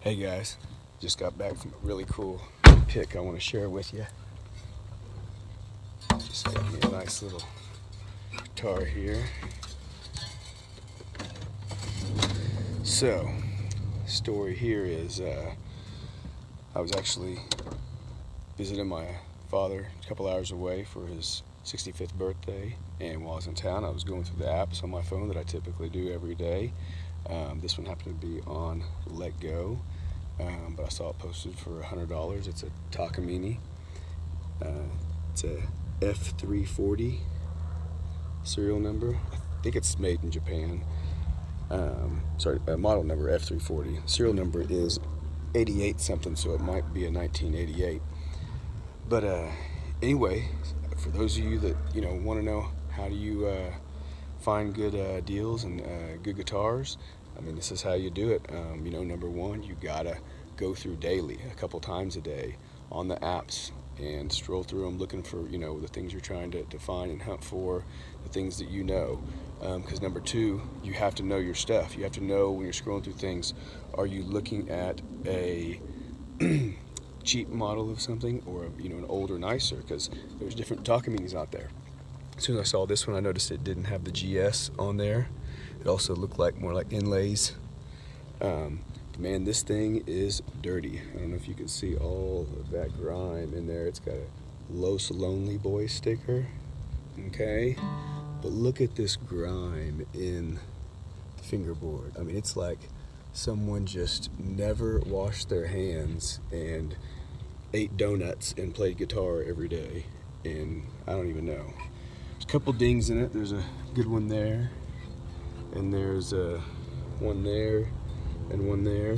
Hey guys, just got back from a really cool pic I want to share with you. Just got me a nice little guitar here. So, story here is I was actually visiting my father a couple hours away for his 65th birthday, and while I was in town, I was going through the apps on my phone that I typically do every day. This one happened to be on Let Go. But I saw it posted for $100. It's a Takamine. It's a F-340 serial number. I think it's made in Japan. Model number F-340. Serial number is 88 something, so it might be a 1988. But anyway, for those of you that want to know how do you find good deals and good guitars, I mean, this is how you do it. Number one, you gotta go through daily, a couple times a day, on the apps and stroll through them, looking for the things you're trying to find and hunt for, the things that you know. Because number two, you have to know your stuff. You have to know when you're scrolling through things, are you looking at a cheap model of something or an older, nicer? Because there's different Takamines out there. As soon as I saw this one, I noticed it didn't have the GS on there. It also looked more like inlays. Man, this thing is dirty. I don't know if you can see all of that grime in there. It's got a Los Lonely Boy sticker, okay? But look at this grime in the fingerboard. I mean, it's like someone just never washed their hands and ate donuts and played guitar every day. And I don't even know. There's a couple dings in it. There's a good one there. And there's one there and one there.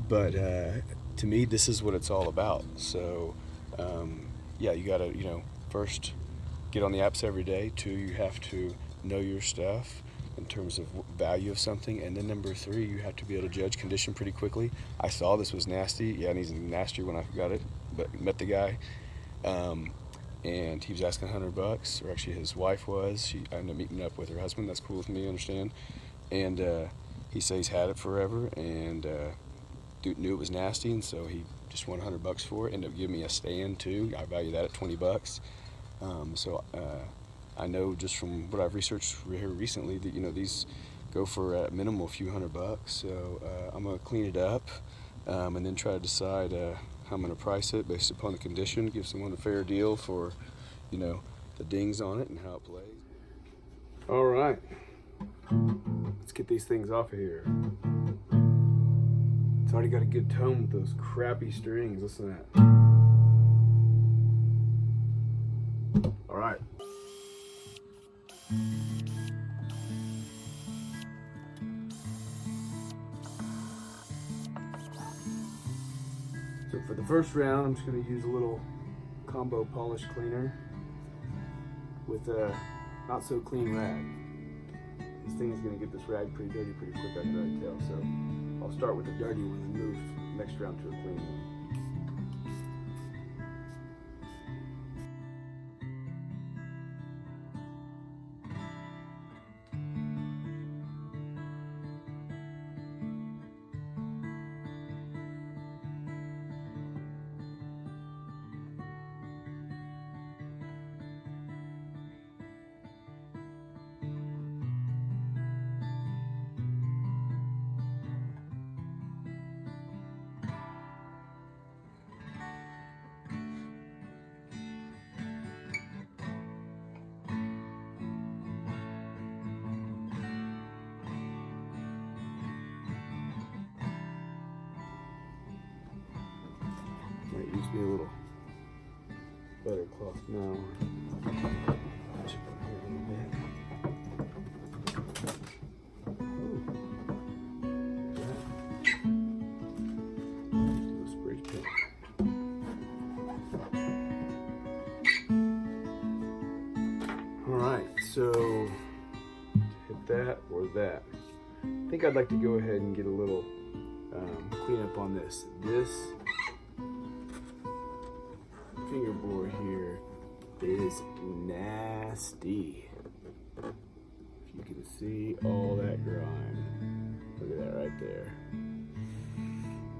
But to me, this is what it's all about. So yeah, you gotta first get on the apps every day. Two, you have to know your stuff in terms of value of something. And then number three, you have to be able to judge condition pretty quickly. I saw this was nasty. Yeah, and he's nastier when I got it, but met the guy. And he was asking $100, or actually his wife was. I ended up meeting up with her husband. That's cool with me, I understand. And he says he's had it forever, and dude knew it was nasty, and so he just wanted $100 for it. Ended up giving me a stand too. I value that at $20. So I know just from what I've researched here recently that these go for at minimum a few $100. So I'm gonna clean it up and then try to decide how I'm going to price it based upon the condition, give someone a fair deal for, the dings on it and how it plays. All right, let's get these things off of here. It's already got a good tone with those crappy strings. Listen to that. All right. So for the first round, I'm just going to use a little combo polish cleaner with a not so clean rag. This thing is going to get this rag pretty dirty pretty quick, I can already tell. So I'll start with the dirty one and move next round to a clean one. Might use me a little better cloth now. Should put here a little bit. Ooh. Little spray paint. All right, so hit that or that. I think I'd like to go ahead and get a little cleanup on this. This fingerboard here is nasty. If you can see all that grime. Look at that right there.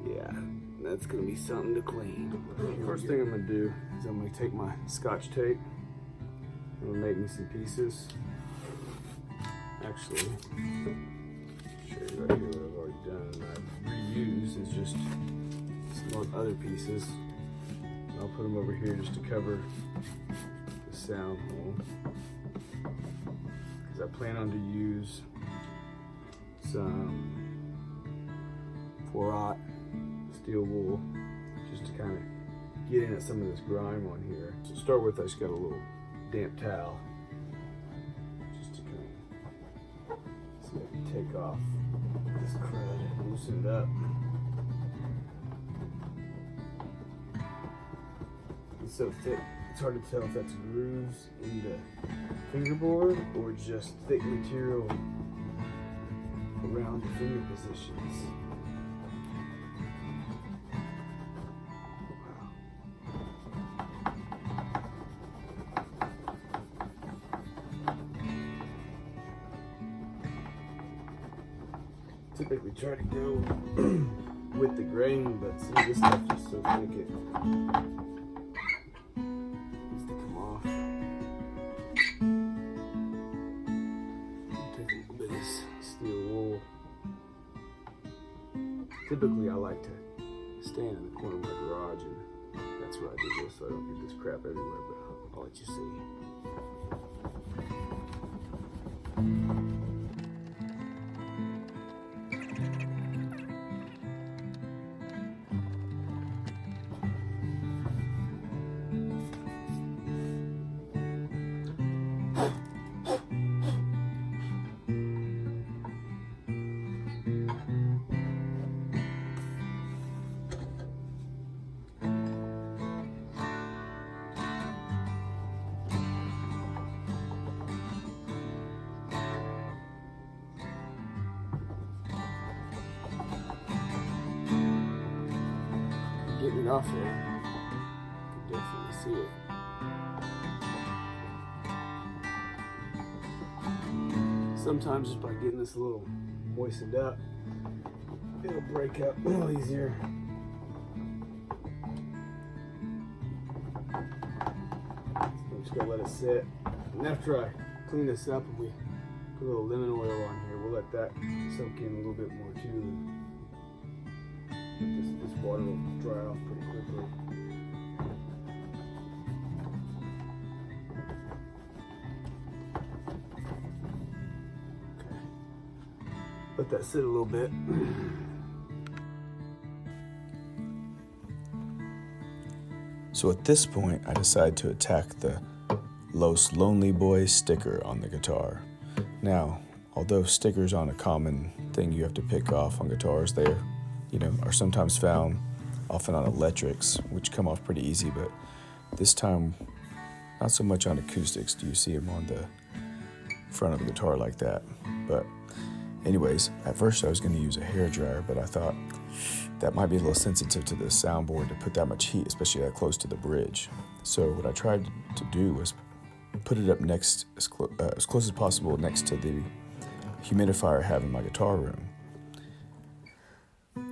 Yeah, that's gonna be something to clean. First thing I'm gonna do is I'm gonna take my Scotch tape. I'm gonna make me some pieces. Actually, show you right here what I've already done. I've reused is just some other pieces. I'll put them over here just to cover the sound hole. Because I plan on to use some 4/0 steel wool just to kind of get in at some of this grime on here. To start with, I just got a little damp towel just to kind of see if I can take off this crud and loosen it up. It's so thick, it's hard to tell if that's grooves in the fingerboard or just thick material around the finger positions. Typically try to go with the grain, but see, this stuff is so thick it needs to come off. Take a little bit of this steel wool. Typically I like to stand in the corner of my garage, and that's where I do this so I don't get this crap everywhere, but I'll let you see. Getting it off there, you can definitely see it. Sometimes just by getting this a little moistened up, it'll break up a little easier. So I'm just gonna let it sit. And after I clean this up and we put a little lemon oil on here, we'll let that soak in a little bit more too. This water will dry off pretty quickly. Okay. Let that sit a little bit. So at this point, I decide to attack the Los Lonely Boys sticker on the guitar. Now, although stickers aren't a common thing you have to pick off on guitars, they're are sometimes found often on electrics, which come off pretty easy, but this time not so much on acoustics do you see them on the front of the guitar like that. But anyways, at first I was going to use a hairdryer, but I thought that might be a little sensitive to the soundboard to put that much heat, especially that close to the bridge. So what I tried to do was put it up next, as close as possible next to the humidifier I have in my guitar room.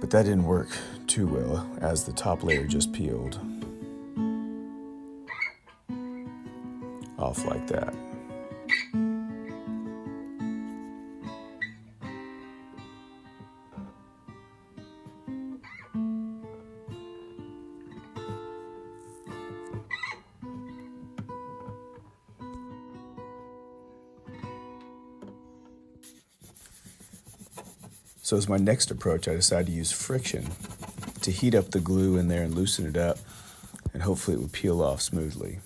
But that didn't work too well, as the top layer just peeled off like that. So as my next approach, I decided to use friction to heat up the glue in there and loosen it up, and hopefully it would peel off smoothly.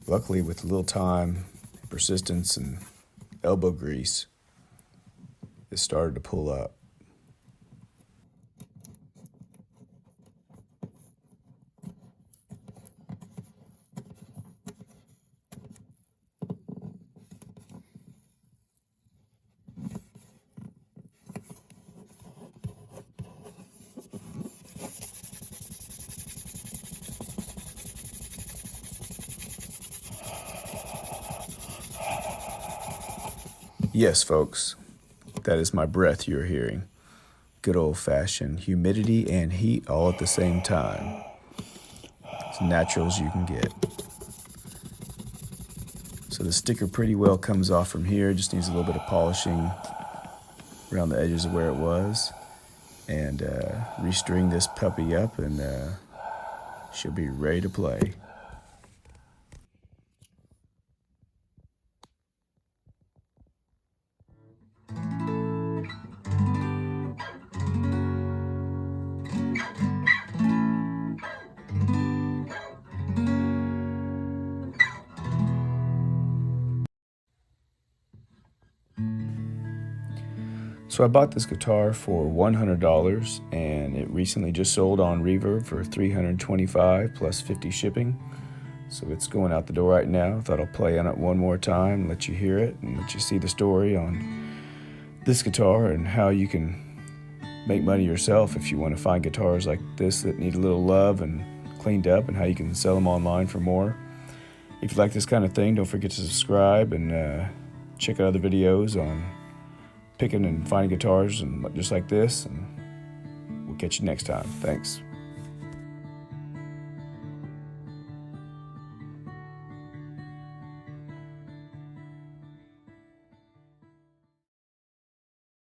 Luckily, with a little time, persistence, and elbow grease, it started to pull up. Yes, folks, that is my breath you're hearing. Good old-fashioned humidity and heat all at the same time. As natural as you can get. So the sticker pretty well comes off from here, just needs a little bit of polishing around the edges of where it was. And restring this puppy up and she'll be ready to play. So I bought this guitar for $100 and it recently just sold on Reverb for $325 plus 50 shipping. So it's going out the door right now. Thought I'll play on it one more time, let you hear it and let you see the story on this guitar and how you can make money yourself if you want to find guitars like this that need a little love and cleaned up, and how you can sell them online for more. If you like this kind of thing, don't forget to subscribe and check out other videos on picking and finding guitars and just like this, and we'll catch you next time. Thanks.